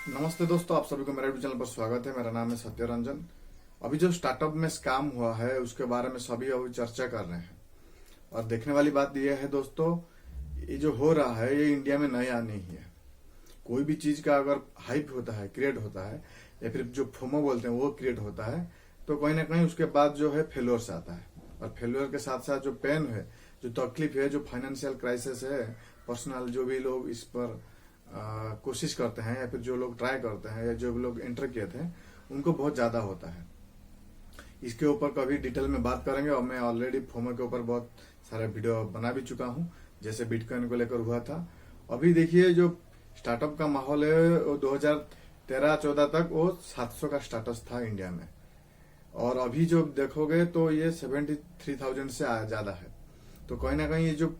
नमस्ते दोस्तों, आप सभी को मेरे यूट्यूब चैनल पर स्वागत है। मेरा नाम है सत्य रंजन। अभी जो स्टार्टअप में स्कैम हुआ है उसके बारे में सभी अभी चर्चा कर रहे हैं। और देखने वाली बात यह है दोस्तों, ये जो हो रहा है ये इंडिया में नया नहीं है। कोई भी चीज का अगर हाइप होता है, क्रिएट होता है, या फिर जो फोमो बोलते हैं वो क्रिएट होता है, तो कहीं ना कहीं उसके बाद जो है फेल्योर्स आता है। और फेल्योर के साथ साथ जो पेन है, जो तकलीफ है, जो फाइनेंशियल क्राइसिस है, पर्सनल जो भी लोग इस पर कोशिश करते हैं या फिर जो लोग ट्राई करते हैं या जो लोग एंटर किए थे उनको बहुत ज्यादा होता है। इसके ऊपर कभी डिटेल में बात करेंगे और मैं ऑलरेडी फोमो के ऊपर बहुत सारे वीडियो बना भी चुका हूं, जैसे बिटकॉइन को लेकर हुआ था। अभी देखिए जो स्टार्टअप का माहौल है वो 2013-14 तक वो 700 का स्टाटस था इंडिया में, और अभी जो देखोगे तो ये 73,000 से ज्यादा है। तो कहीं ना कहीं ये जो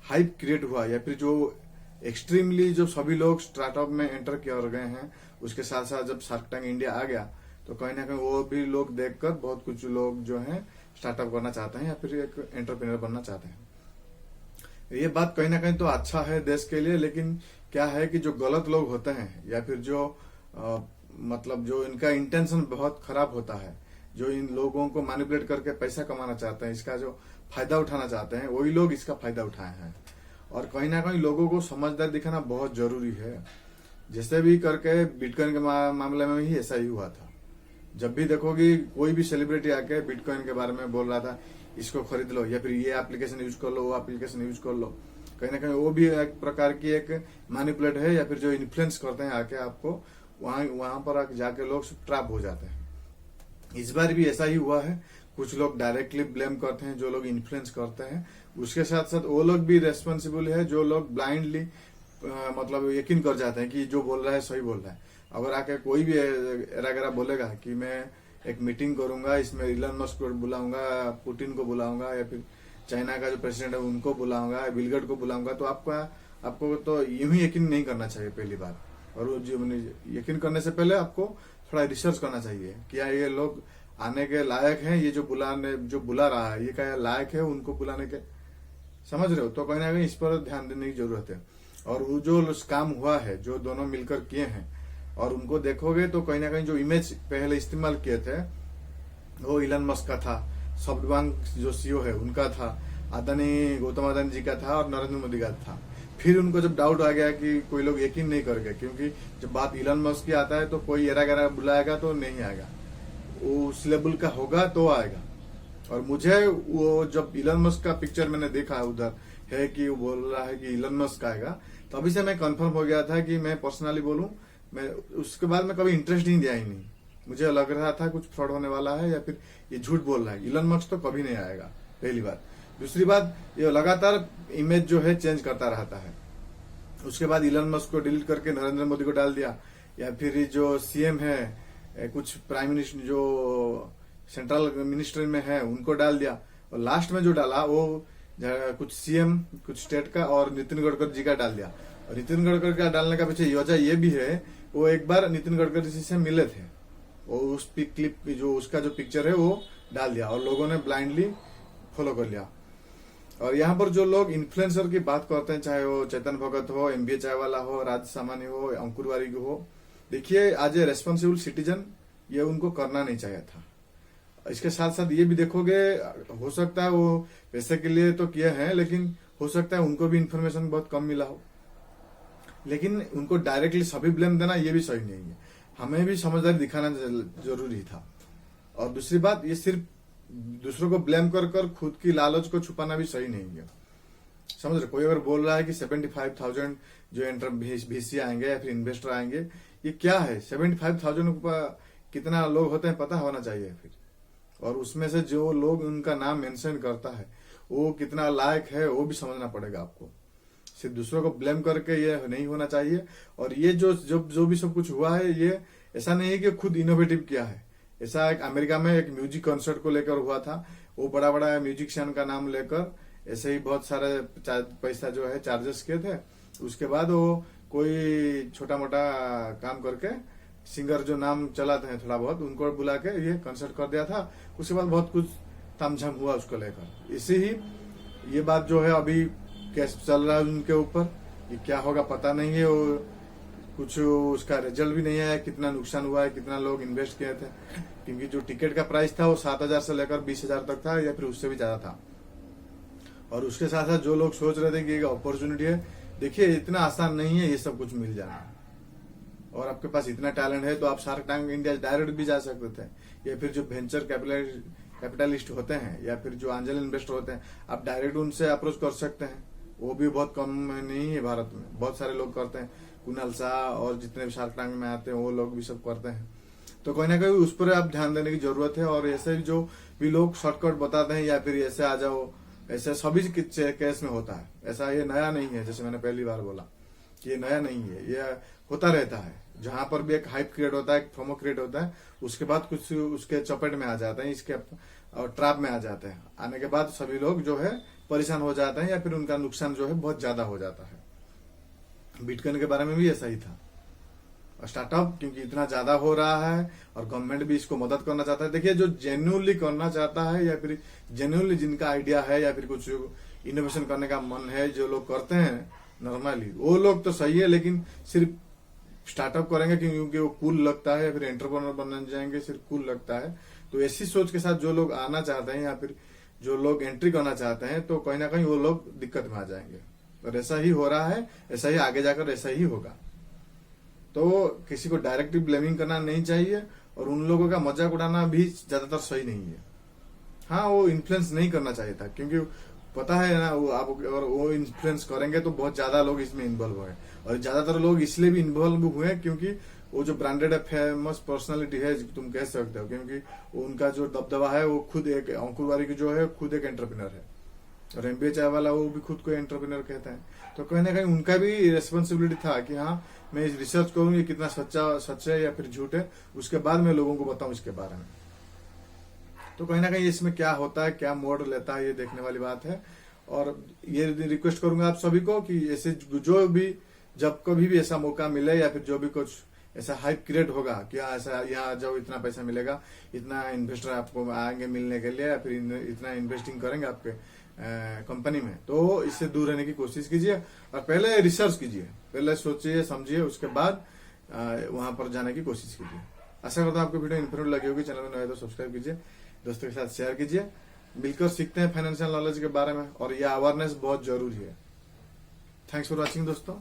हाइप क्रिएट हुआ या फिर जो एक्सट्रीमली जो सभी लोग स्टार्टअप में एंटर कर गए हैं, उसके साथ साथ जब शार्क टैंक इंडिया आ गया तो कहीं ना कहीं वो भी लोग देखकर बहुत कुछ लोग जो हैं स्टार्टअप करना चाहते हैं या फिर एक एंटरप्रेन्योर बनना चाहते हैं। ये बात कहीं ना कहीं तो अच्छा है देश के लिए, लेकिन क्या है कि जो गलत लोग होते हैं या फिर जो मतलब जो इनका इंटेंशन बहुत खराब होता है, जो इन लोगों को मैनिपुलेट करके पैसा कमाना चाहते हैं, इसका जो फायदा उठाना चाहते हैं, वही लोग इसका फायदा उठाए हैं। और कहीं ना कहीं लोगों को समझदार दिखाना बहुत जरूरी है। जैसे भी करके बिटकॉइन के मामले में भी ऐसा ही हुआ था। जब भी देखोगे कोई भी सेलिब्रिटी आके बिटकॉइन के बारे में बोल रहा था, इसको खरीद लो या फिर ये एप्लीकेशन यूज कर लो, वो एप्लीकेशन यूज कर लो, कहीं ना कहीं वो भी एक प्रकार की एक मैनिपुलेट है या फिर जो इन्फ्लुएंस करते हैं आके आपको, वहां पर जाके लोग ट्रैप हो जाते हैं। इस बार भी ऐसा ही हुआ है। कुछ लोग डायरेक्टली ब्लेम करते हैं, जो लोग इन्फ्लुएंस करते हैं, उसके साथ साथ वो लोग भी रेस्पॉन्सिबल है जो लोग ब्लाइंडली मतलब यकीन कर जाते हैं कि जो बोल रहा है सही बोल रहा है। अगर आके कोई भी एरा बोलेगा कि मैं एक मीटिंग करूंगा, इसमें इलन मस्क को बुलाऊंगा, पुतिन को बुलाऊंगा, या फिर चाइना का जो प्रेसिडेंट है उनको बुलाऊंगा, बिल गेट्स को बुलाऊंगा, तो आपको तो यूं ही यकीन नहीं करना चाहिए पहली बार। और यकीन करने से पहले आपको थोड़ा रिसर्च करना चाहिए, क्या ये लोग आने के लायक हैं, ये जो बुला रहा है ये क्या लायक है उनको बुलाने के, समझ रहे हो। तो कहीं ना कहीं इस पर ध्यान देने की जरूरत है। और वो जो काम हुआ है जो दोनों मिलकर किए हैं, और उनको देखोगे तो कहीं ना कहीं जो इमेज पहले इस्तेमाल किए थे वो इलन मस्क का था, सॉफ्टबैंक जो सीईओ है उनका था, गौतम अदानी जी का था और नरेंद्र मोदी का था। फिर उनको जब डाउट आ गया कि कोई लोग यकीन नहीं कर गए, क्योंकि जब बात इलन मस्क की आता है तो कोई एरा गैरा बुलाएगा तो नहीं आएगा, वो उस लेवल का होगा तो आएगा। और मुझे वो जब इलन मस्क का पिक्चर मैंने देखा उधर है कि वो बोल रहा है कि इलन मस्क आएगा, तभी से मैं कंफर्म हो गया था कि मैं पर्सनली बोलूं, मैं उसके बाद में कभी इंटरेस्ट नहीं दिया ही नहीं। मुझे लग रहा था कुछ फ्रॉड होने वाला है या फिर ये झूठ बोल रहा है। इलन मस्क तो कभी नहीं आएगा, पहली बात। दूसरी बात, ये लगातार इमेज जो है चेंज करता रहता है। उसके बाद इलन मस्क को डिलीट करके नरेंद्र मोदी को डाल दिया, या फिर जो सीएम है, कुछ प्राइम मिनिस्टर जो सेंट्रल मिनिस्टर में है उनको डाल दिया, और लास्ट में जो डाला वो कुछ सीएम, कुछ स्टेट का और नितिन गडकरी जी का डाल दिया। और नितिन गडकरी का डालने का पीछे वजह ये भी है, वो एक बार नितिन गडकरी जी से मिले थे, वो उस क्लिप जो उसका जो पिक्चर है वो डाल दिया और लोगों ने ब्लाइंडली फॉलो कर लिया। और यहाँ पर जो लोग इन्फ्लुएंसर की बात करते हैं, चाहे वो चेतन भगत हो, एमबीए चाय वाला हो, राज सामानी हो, अंकुर वारिक हो, देखिए आज ए रेस्पॉन्सिबल सिटीजन ये उनको करना नहीं चाहिए था। इसके साथ साथ ये भी देखोगे, हो सकता है वो पैसे के लिए तो किए हैं, लेकिन हो सकता है उनको भी इन्फॉर्मेशन बहुत कम मिला हो, लेकिन उनको डायरेक्टली सभी ब्लेम देना ये भी सही नहीं है। हमें भी समझदारी दिखाना जरूरी था। और दूसरी बात, ये सिर्फ दूसरों को ब्लेम कर खुद की लालच को छुपाना भी सही नहीं है, समझ रहे। कोई अगर बोल रहा है कि 75,000 जो VC आएंगे या फिर इन्वेस्टर आएंगे, ये क्या है? 75,000 कितना लोग होते हैं पता होना चाहिए फिर। और उसमें से जो लोग उनका नाम मेंशन करता है वो कितना लायक है वो भी समझना पड़ेगा आपको। सिर्फ दूसरों को ब्लेम करके ये नहीं होना चाहिए। और ये जो भी सब कुछ हुआ है, ये ऐसा नहीं है कि खुद इनोवेटिव किया है। ऐसा एक अमेरिका में एक म्यूजिक कॉन्सर्ट को लेकर हुआ था, वो बड़ा बड़ा म्यूजिशियन का नाम लेकर ऐसे ही बहुत सारे पैसा जो है चार्जेस किए थे। उसके बाद वो कोई छोटा मोटा काम करके सिंगर जो नाम चलाते हैं थोड़ा बहुत, उनको बुला के ये कंसर्ट कर दिया था। उसके बाद बहुत कुछ तामझाम हुआ उसको लेकर। इसी ही ये बात जो है अभी केस चल रहा है उनके ऊपर, ये क्या होगा पता नहीं है। वो कुछ उसका रिजल्ट भी नहीं आया, कितना नुकसान हुआ है, कितना लोग इन्वेस्ट किए थे, क्योंकि जो टिकट का प्राइस था वो 7,000 से लेकर 20,000 तक था या फिर उससे भी ज्यादा था। और उसके साथ साथ जो लोग सोच रहे थे कि अपॉर्चुनिटी है, देखिए इतना आसान नहीं है ये सब कुछ मिल जाना, और आपके पास इतना टैलेंट है तो आप शार्क टैंक इंडिया डायरेक्ट भी जा सकते थे, या फिर जो वेंचर कैपिटलिस्ट होते हैं या फिर जो एंजल इन्वेस्टर होते हैं, आप डायरेक्ट उनसे अप्रोच कर सकते हैं। वो भी बहुत कम नहीं है, भारत में बहुत सारे लोग करते हैं। कुणाल शाह और जितने भी शार्क टैंक में आते हैं वो लोग भी सब करते हैं। तो कहीं ना कहीं उस पर आप ध्यान देने की जरूरत है। और ऐसे जो भी लोग शॉर्टकट बताते हैं या फिर ऐसे आ जाओ, ऐसे सभी केस में होता है। ऐसा ये नया नहीं है, जैसे मैंने पहली बार बोला कि ये नया नहीं है, ये होता रहता है। जहां पर भी एक हाइप क्रिएट होता है, एक प्रोमो क्रिएट होता है, उसके बाद कुछ उसके चपेट में आ जाते हैं, इसके ट्रैप में आ जाते हैं। आने के बाद सभी लोग जो है परेशान हो जाते हैं या फिर उनका नुकसान जो है बहुत ज्यादा हो जाता है। बिटकॉइन के बारे में भी ऐसा ही था। स्टार्टअप क्योंकि इतना ज्यादा हो रहा है और गवर्नमेंट भी इसको मदद करना चाहता है। देखिए जो जेन्युइनली करना चाहता है या फिर जेन्युइनली जिनका आइडिया है या फिर कुछ इनोवेशन करने का मन है, जो लोग करते हैं नॉर्मली, वो लोग तो सही है, लेकिन सिर्फ स्टार्टअप करेंगे क्योंकि वो कूल लगता है या फिर एंटरप्रेन्योर बनना जाएंगे, सिर्फ कूल लगता है। तो ऐसी सोच के साथ जो लोग आना चाहते हैं या फिर जो लोग एंट्री करना चाहते हैं, तो कहीं ना कहीं वो लोग दिक्कत में आ जाएंगे। और ऐसा ही हो रहा है, ऐसा ही आगे जाकर ऐसा ही होगा। तो किसी को डायरेक्टली ब्लेमिंग करना नहीं चाहिए और उन लोगों का मजाक उड़ाना भी ज्यादातर सही नहीं है। हाँ, वो इन्फ्लुएंस नहीं करना चाहिए था, क्योंकि पता है ना, वो आप अगर वो इन्फ्लुएंस करेंगे तो बहुत ज्यादा लोग इसमें इन्वॉल्व हुए। और ज्यादातर लोग इसलिए भी इन्वॉल्व हुए क्योंकि वो जो ब्रांडेड फेमस पर्सनालिटी है, तुम कह सकते हो, क्योंकि उनका जो दबदबा है, वो खुद एक अंकुर वारिक जो है खुद एक एंटरप्रेन्योर है, और एमबीए चाय वाला वो भी खुद को एंटरप्रेन्योर कहता है। तो कहीं ना कहीं उनका भी रेस्पॉन्सिबिलिटी था कि हाँ, मैं रिसर्च करूँ ये कितना सच है या फिर झूठ है, उसके बाद मैं लोगों को बताऊं इसके बारे में। तो कहीं ना कहीं इसमें क्या होता है, क्या मोड लेता है, ये देखने वाली बात है। और ये रिक्वेस्ट करूंगा आप सभी को कि ऐसे जो भी जब कभी भी ऐसा मौका मिले या फिर जो भी कुछ ऐसा हाइप क्रिएट होगा कि ऐसा यहाँ जाओ इतना पैसा मिलेगा, इतना इन्वेस्टर आपको आएंगे मिलने के लिए या फिर इतना इन्वेस्टिंग करेंगे आपके कंपनी में, तो इससे दूर रहने की कोशिश कीजिए और पहले रिसर्च कीजिए, पहले सोचिए समझिए, उसके बाद वहां पर जाने की कोशिश कीजिए। आशा करता हूँ आपको वीडियो इन्फॉर्मेटिव लगी होगी। चैनल में नए तो सब्सक्राइब कीजिए, दोस्तों के साथ शेयर कीजिए। मिलकर सीखते हैं फाइनेंशियल नॉलेज के बारे में, और यह अवेयरनेस बहुत जरूरी है। थैंक्स फॉर वॉचिंग दोस्तों।